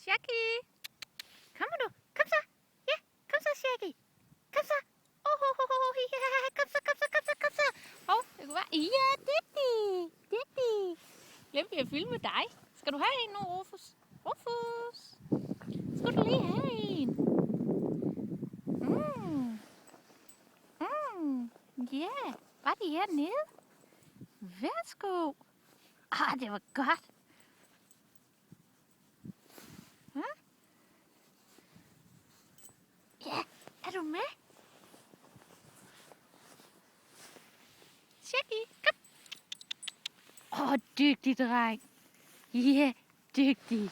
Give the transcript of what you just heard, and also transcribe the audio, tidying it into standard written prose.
Shaggy! Kom nu! Kom så! Ja, kom så, Shaggy! Kom så! Ja, kom så! Det kunne være... Ja, Diddy! Glemte jeg at filme dig. Skal du have en nu, Rufus? Rufus! Skal du lige have en? Ja, var det hernede? Værsgo! Det var godt. Ja, er du med? Shaggy, kom. Dygtig dreng. Ja, dygtig.